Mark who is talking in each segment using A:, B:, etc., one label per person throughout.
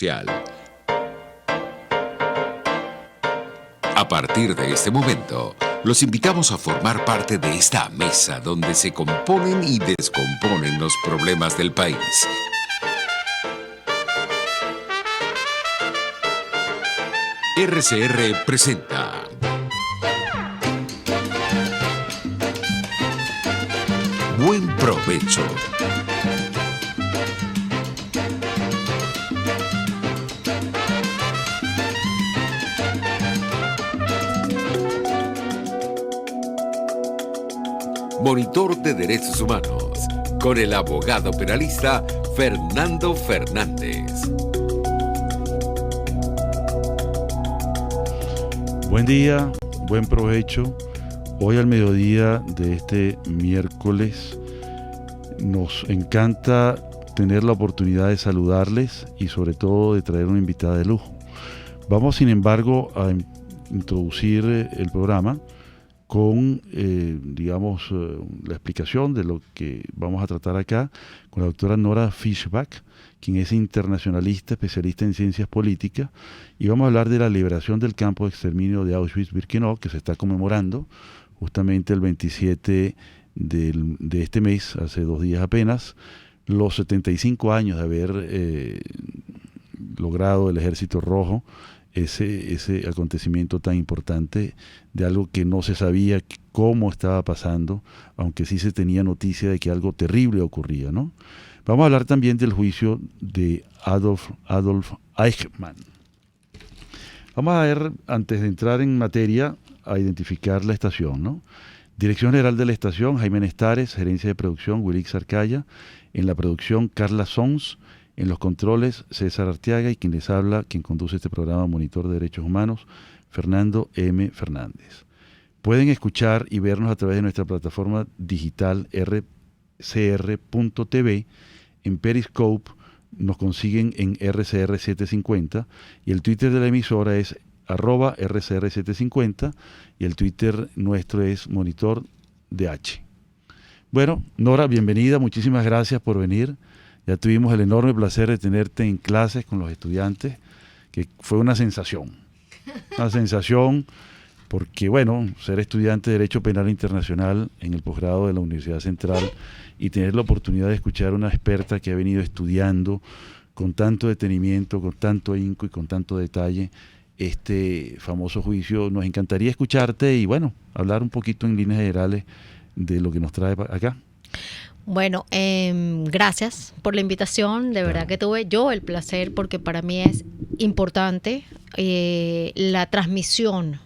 A: social. A partir de este momento, los invitamos a formar parte de esta mesa donde se componen y descomponen los problemas del país. RCR presenta Buen Provecho. Monitor de Derechos Humanos, con el abogado penalista Fernando Fernández.
B: Buen día, buen provecho. Hoy al mediodía de este miércoles nos encanta tener la oportunidad de saludarles y sobre todo de traer una invitada de lujo. Vamos sin embargo a introducir el programa con, la explicación de lo que vamos a tratar acá con la doctora Nora Fischbach, quien es internacionalista, especialista en ciencias políticas, y vamos a hablar de la liberación del campo de exterminio de Auschwitz-Birkenau, que se está conmemorando justamente el 27 de este mes, hace 2 días apenas, los 75 años de haber logrado el Ejército Rojo ese acontecimiento tan importante de algo que no se sabía cómo estaba pasando, aunque sí se tenía noticia de que algo terrible ocurría, ¿no? Vamos a hablar también del juicio de Adolf Eichmann. Vamos a ver, antes de entrar en materia, a identificar la estación, ¿no? Dirección General de la Estación, Jaime Nestares. Gerencia de Producción, Wilix Arcaya. En la producción, Carla Sons. En los controles, César Arteaga, y quien les habla, quien conduce este programa, Monitor de Derechos Humanos, Fernando M. Fernández. Pueden escuchar y vernos a través de nuestra plataforma digital rcr.tv. En Periscope nos consiguen en RCR750 y el Twitter de la emisora es @RCR750 y el Twitter nuestro es Monitor DH. Bueno, Nora, bienvenida, muchísimas gracias por venir. Ya tuvimos el enorme placer de tenerte en clases con los estudiantes, que fue una sensación porque, bueno, ser estudiante de Derecho Penal Internacional en el posgrado de la Universidad Central y tener la oportunidad de escuchar a una experta que ha venido estudiando con tanto detenimiento, con tanto ahínco y con tanto detalle este famoso juicio, nos encantaría escucharte y, bueno, hablar un poquito en líneas generales de lo que nos trae acá.
C: Bueno, gracias por la invitación. De verdad que tuve yo el placer, porque para mí es importante la transmisión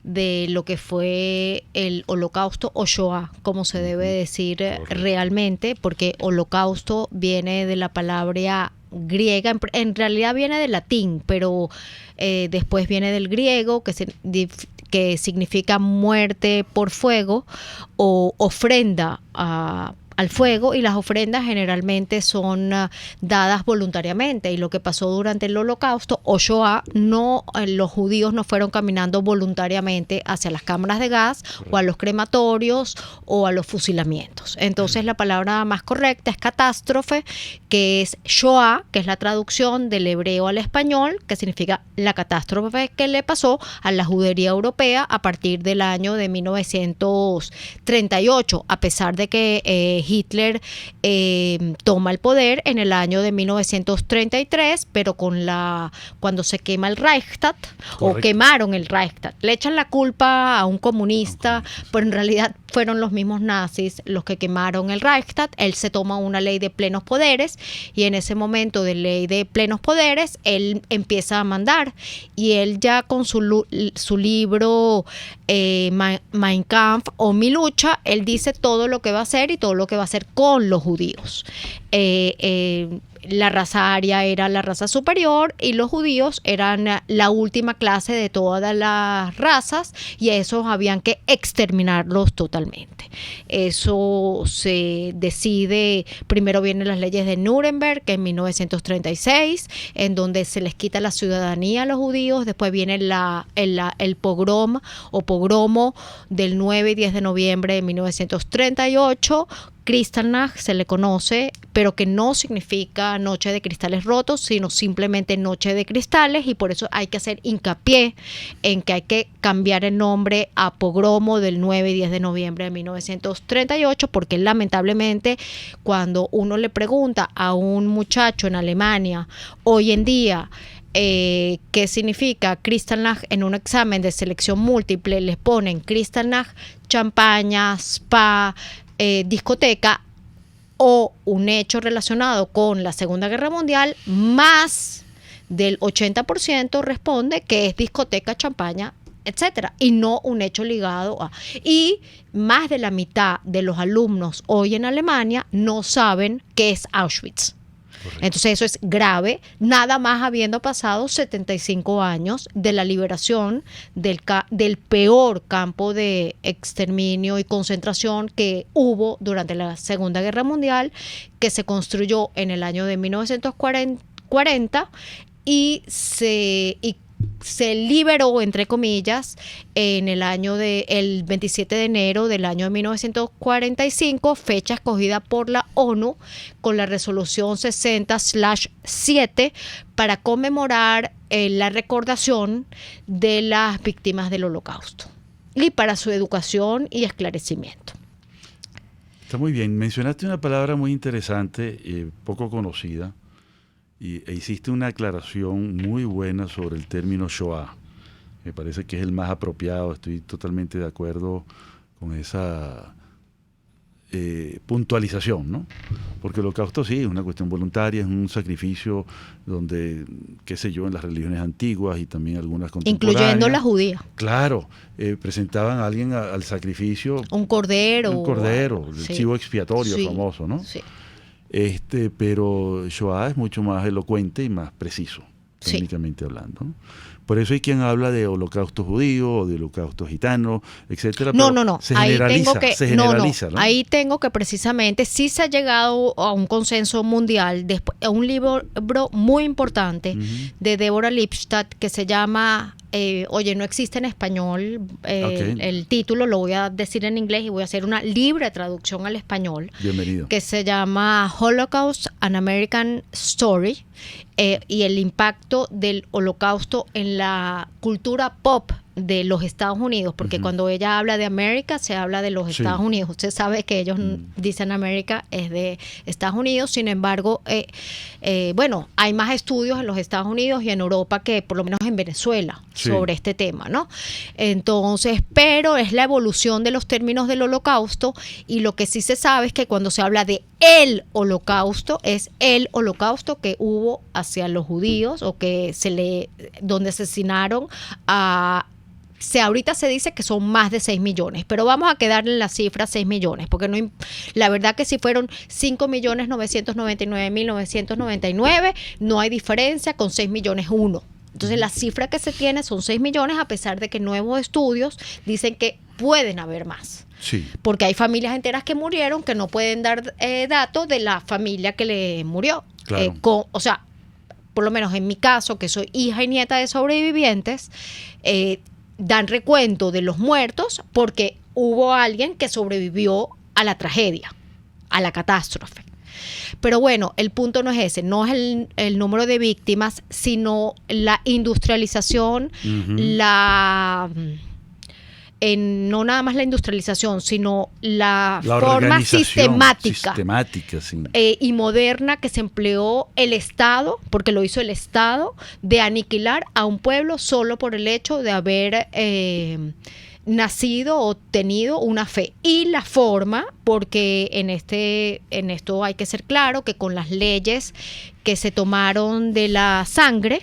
C: de lo que fue el Holocausto o Shoah, como se debe decir realmente, porque Holocausto viene de la palabra griega, en realidad viene del latín, pero después viene del griego, que significa muerte por fuego o ofrenda al fuego, y las ofrendas generalmente son dadas voluntariamente, y lo que pasó durante el Holocausto o Shoah, los judíos no fueron caminando voluntariamente hacia las cámaras de gas o a los crematorios o a los fusilamientos. Entonces la palabra más correcta es catástrofe, que es Shoah, que es la traducción del hebreo al español, que significa la catástrofe que le pasó a la judería europea a partir del año de 1938, a pesar de que Hitler toma el poder en el año de 1933, pero cuando se quema el Reichstag, o quemaron el Reichstag, le echan la culpa a un comunista, pero en realidad fueron los mismos nazis los que quemaron el Reichstag. Él se toma una ley de plenos poderes, y en ese momento de ley de plenos poderes, él empieza a mandar, y él ya con su libro Mein Kampf, o Mi Lucha, él dice todo lo que va a hacer y todo lo que va a hacer con los judíos. La raza aria era la raza superior y los judíos eran la última clase de todas las razas, y a esos habían que exterminarlos totalmente. Eso se decide, primero vienen las leyes de Nuremberg, que en 1936, en donde se les quita la ciudadanía a los judíos. Después viene el pogrom o pogromo del 9 y 10 de noviembre de 1938, Kristallnacht se le conoce, pero que no significa noche de cristales rotos, sino simplemente noche de cristales, y por eso hay que hacer hincapié en que hay que cambiar el nombre a pogromo del 9 y 10 de noviembre de 1938, porque lamentablemente cuando uno le pregunta a un muchacho en Alemania hoy en día qué significa Kristallnacht en un examen de selección múltiple, les ponen Kristallnacht, champaña, spa, discoteca o un hecho relacionado con la Segunda Guerra Mundial, más del 80% responde que es discoteca, champaña, etcétera, y no un hecho ligado a... Y más de la mitad de los alumnos hoy en Alemania no saben qué es Auschwitz. Correcto. Entonces eso es grave, nada más habiendo pasado 75 años de la liberación del peor campo de exterminio y concentración que hubo durante la Segunda Guerra Mundial, que se construyó en el año de 1940 y se liberó, entre comillas, en el el 27 de enero del año de 1945, fecha escogida por la ONU con la resolución 60/7 para conmemorar la recordación de las víctimas del Holocausto y para su educación y esclarecimiento.
B: Está muy bien. Mencionaste una palabra muy interesante, poco conocida, e hiciste una aclaración muy buena sobre el término Shoah. Me parece que es el más apropiado, estoy totalmente de acuerdo con esa puntualización, ¿no? Porque el holocausto sí es una cuestión voluntaria, es un sacrificio donde, qué sé yo, en las religiones antiguas y también algunas contemporáneas,
C: incluyendo la judía.
B: Claro, presentaban a alguien al sacrificio.
C: Un cordero.
B: El
C: sí.
B: chivo expiatorio,
C: sí,
B: famoso, ¿no?
C: Sí.
B: Pero Shoah es mucho más elocuente y más preciso, técnicamente hablando, ¿no? Por eso hay quien habla de holocausto judío o de holocausto gitano, etcétera.
C: No.
B: Se generaliza, ¿no?
C: Ahí tengo que precisamente sí se ha llegado a un consenso mundial después, a un libro muy importante de Deborah Lipstadt que se llama no existe en español el título, lo voy a decir en inglés y voy a hacer una libre traducción al español.
B: Bienvenido.
C: Que se llama Holocaust, an American Story, y el impacto del holocausto en la cultura pop de los Estados Unidos, porque cuando ella habla de América se habla de los Estados Unidos. Usted sabe que ellos dicen América es de Estados Unidos, sin embargo, hay más estudios en los Estados Unidos y en Europa que por lo menos en Venezuela sobre este tema, ¿no? Entonces, pero es la evolución de los términos del holocausto, y lo que sí se sabe es que cuando se habla de el holocausto, es el holocausto que hubo hacia los judíos o que donde asesinaron a... ahorita se dice que son más de 6 millones, pero vamos a quedar en la cifra 6 millones, porque la verdad que si fueron 5.999.999, no hay diferencia con 6 millones uno. Entonces la cifra que se tiene son 6 millones, a pesar de que nuevos estudios dicen que pueden haber más.
B: Sí.
C: Porque hay familias enteras que murieron que no pueden dar datos de la familia que le murió.
B: Claro.
C: Por lo menos en mi caso, que soy hija y nieta de sobrevivientes, dan recuento de los muertos porque hubo alguien que sobrevivió a la tragedia, a la catástrofe. Pero bueno, el punto no es ese, no es el número de víctimas, sino la industrialización, no nada más la industrialización, sino la forma sistemática
B: sí.
C: Y moderna que se empleó el Estado, porque lo hizo el Estado, de aniquilar a un pueblo solo por el hecho de haber nacido o tenido una fe. Y la forma, porque en esto hay que ser claro que con las leyes que se tomaron de la sangre,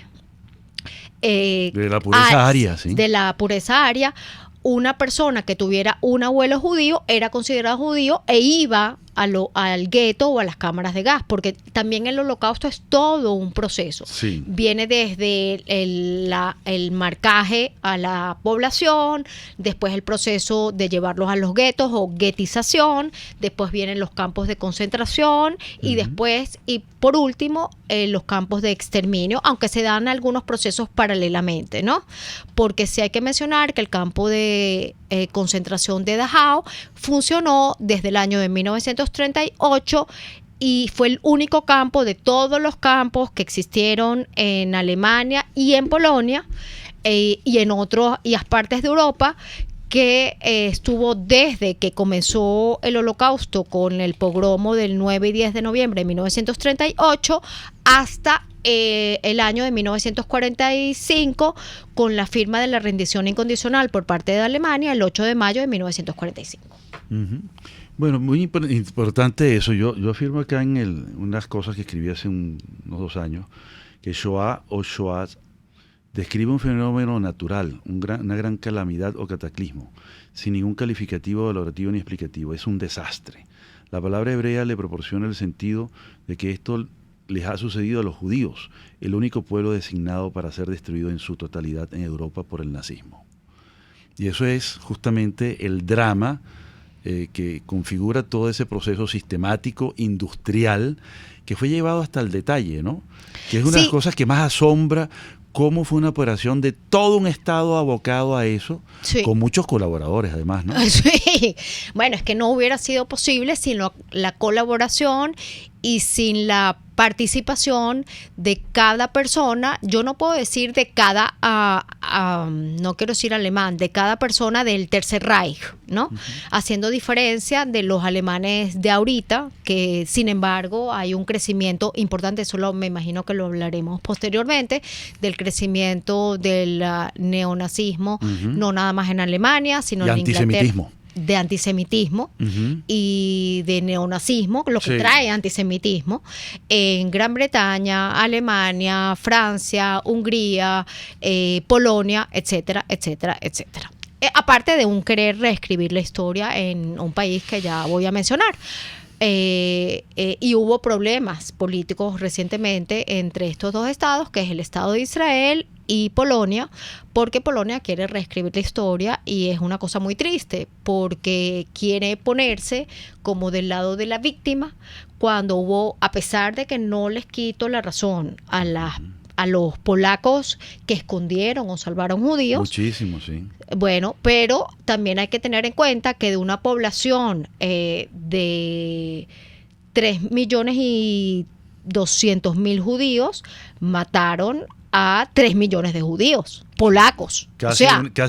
B: de la pureza aria, ¿sí?
C: De la pureza aria, una persona que tuviera un abuelo judío era considerado judío e iba al gueto o a las cámaras de gas, porque también el holocausto es todo un proceso.
B: Sí.
C: Viene desde el marcaje a la población, después el proceso de llevarlos a los guetos o guetización, después vienen los campos de concentración y después, y por último, los campos de exterminio, aunque se dan algunos procesos paralelamente, ¿no? Porque sí hay que mencionar que el campo de concentración de Dachau funcionó desde el año de 1939 1938 y fue el único campo de todos los campos que existieron en Alemania y en Polonia y en otras partes de Europa, que estuvo desde que comenzó el Holocausto con el pogromo del 9 y 10 de noviembre de 1938 hasta el año de 1945 con la firma de la rendición incondicional por parte de Alemania el 8 de mayo de 1945.
B: Uh-huh. Bueno, muy importante eso. Yo afirmo acá en unas cosas que escribí hace unos 2 años, que Shoah o Shoah describe un fenómeno natural, una gran calamidad o cataclismo, sin ningún calificativo valorativo ni explicativo. Es un desastre. La palabra hebrea le proporciona el sentido de que esto les ha sucedido a los judíos, el único pueblo designado para ser destruido en su totalidad en Europa por el nazismo. Y eso es justamente el drama que configura todo ese proceso sistemático, industrial, que fue llevado hasta el detalle, ¿no? Que es una de las cosas que más asombra, cómo fue una operación de todo un Estado abocado a eso, con muchos colaboradores además, ¿no?
C: Sí, bueno, es que no hubiera sido posible sin la colaboración y sin la participación de cada persona. Yo no puedo decir de cada, no quiero decir alemán, de cada persona del Tercer Reich, ¿no? Uh-huh. Haciendo diferencia de los alemanes de ahorita, que sin embargo hay un crecimiento importante, eso me imagino que lo hablaremos posteriormente, del crecimiento del neonazismo, uh-huh, no nada más en Alemania, sino en Inglaterra. De antisemitismo, uh-huh, y de neonazismo, lo que trae antisemitismo en Gran Bretaña, Alemania, Francia, Hungría, Polonia, etcétera, etcétera, etcétera. Aparte de un querer reescribir la historia en un país que ya voy a mencionar. Y hubo problemas políticos recientemente entre estos dos estados, que es el Estado de Israel y Polonia, porque Polonia quiere reescribir la historia y es una cosa muy triste, porque quiere ponerse como del lado de la víctima cuando hubo, a pesar de que no les quito la razón a los polacos que escondieron o salvaron judíos.
B: Muchísimo, sí.
C: Bueno, pero también hay que tener en cuenta que de una población de 3.200.000 judíos, mataron a 3 millones de judíos polacos.
B: Casi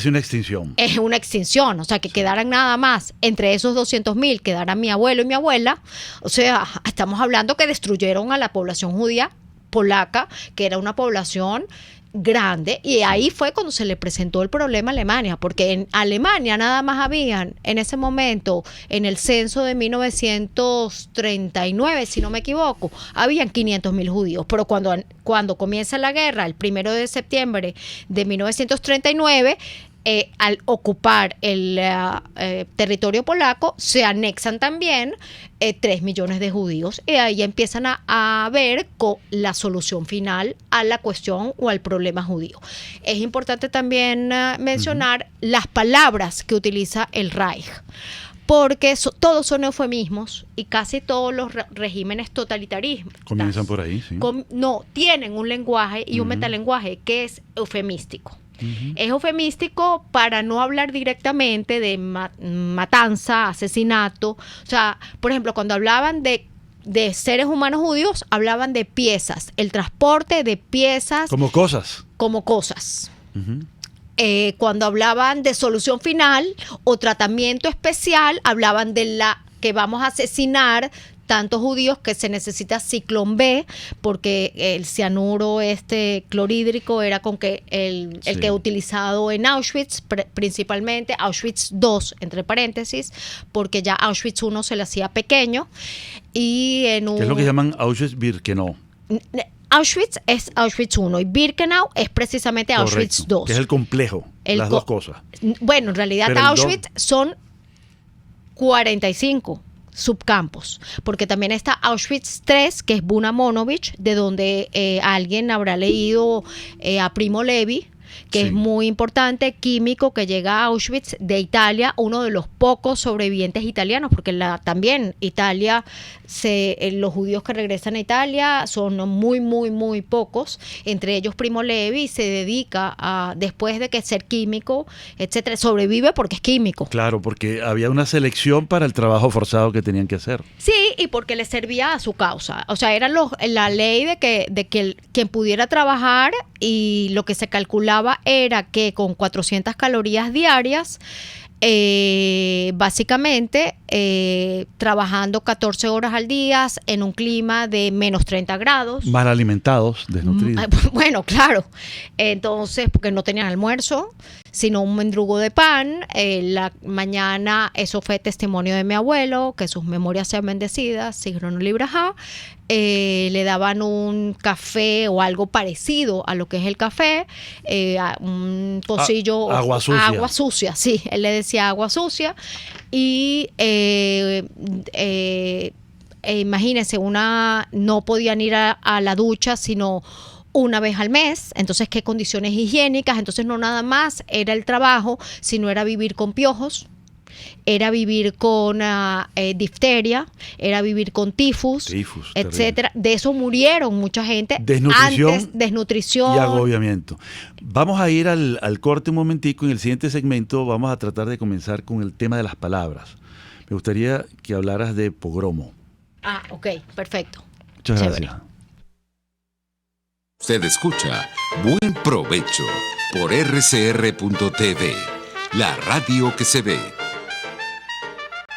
B: una extinción.
C: Es una extinción, o sea, que quedaran nada más, entre esos 200.000 quedaran mi abuelo y mi abuela. O sea, estamos hablando que destruyeron a la población judía polaca, que era una población grande, y ahí fue cuando se le presentó el problema a Alemania, porque en Alemania nada más habían en ese momento, en el censo de 1939, si no me equivoco, habían 500.000 judíos, pero cuando comienza la guerra, el 1 de septiembre de 1939, al ocupar el territorio polaco, se anexan también 3 millones de judíos, y ahí empiezan a ver la solución final a la cuestión o al problema judío. Es importante también mencionar las palabras que utiliza el Reich, porque todos son eufemismos y casi todos los regímenes totalitaristas
B: comienzan por ahí, sí.
C: No, tienen un lenguaje y un metalenguaje que es eufemístico. Uh-huh. Es eufemístico para no hablar directamente de matanza, asesinato. O sea, por ejemplo, cuando hablaban de seres humanos judíos, hablaban de piezas, el transporte de piezas.
B: Como cosas.
C: Uh-huh. Cuando hablaban de solución final o tratamiento especial, hablaban de que vamos a asesinar tantos judíos, que se necesita ciclón B, porque el cianuro clorhídrico era con que el que he utilizado en Auschwitz, principalmente Auschwitz II, entre paréntesis, porque ya Auschwitz I se le hacía pequeño. Y ¿qué
B: es lo que llaman Auschwitz-Birkenau?
C: Auschwitz es Auschwitz I y Birkenau es precisamente Auschwitz II.
B: Que es el complejo, las dos cosas.
C: Bueno, en realidad Auschwitz son 45 subcampos, porque también está Auschwitz III, que es Buna Monovich, de donde alguien habrá leído a Primo Levi, que es muy importante, químico que llega a Auschwitz de Italia, uno de los pocos sobrevivientes italianos, porque también Italia, los judíos que regresan a Italia son muy pocos, entre ellos Primo Levi se dedica a, después de que ser químico, etcétera, sobrevive porque es químico.
B: Claro, porque había una selección para el trabajo forzado que tenían que hacer.
C: Sí, y porque le servía a su causa. O sea, era la ley de que quien pudiera trabajar, y lo que se calculaba era que con 400 calorías diarias, básicamente trabajando 14 horas al día en un clima de menos 30 grados.
B: Mal alimentados, desnutridos.
C: Bueno, claro. Entonces, porque no tenían almuerzo, sino un mendrugo de pan. La mañana, eso fue testimonio de mi abuelo, que sus memorias sean bendecidas, Sigrón Libraja. Le daban un café o algo parecido a lo que es el café, un pocillo,
B: agua sucia.
C: Agua sucia, sí, él le decía agua sucia. Y imagínense, no podían ir a la ducha sino una vez al mes. Entonces, ¿qué condiciones higiénicas? Entonces, no nada más era el trabajo, sino era vivir con piojos, era vivir con difteria, era vivir con tifus, etcétera. De eso murieron mucha gente. Desnutrición
B: y agobiamiento. Vamos a ir al corte un momentico. En el siguiente segmento vamos a tratar de comenzar con el tema de las palabras. Me gustaría que hablaras de pogromo.
C: Ok, perfecto.
B: Muchas
C: Chévere.
B: gracias.
A: Usted escucha Buen Provecho por rcr.tv, la radio que se ve.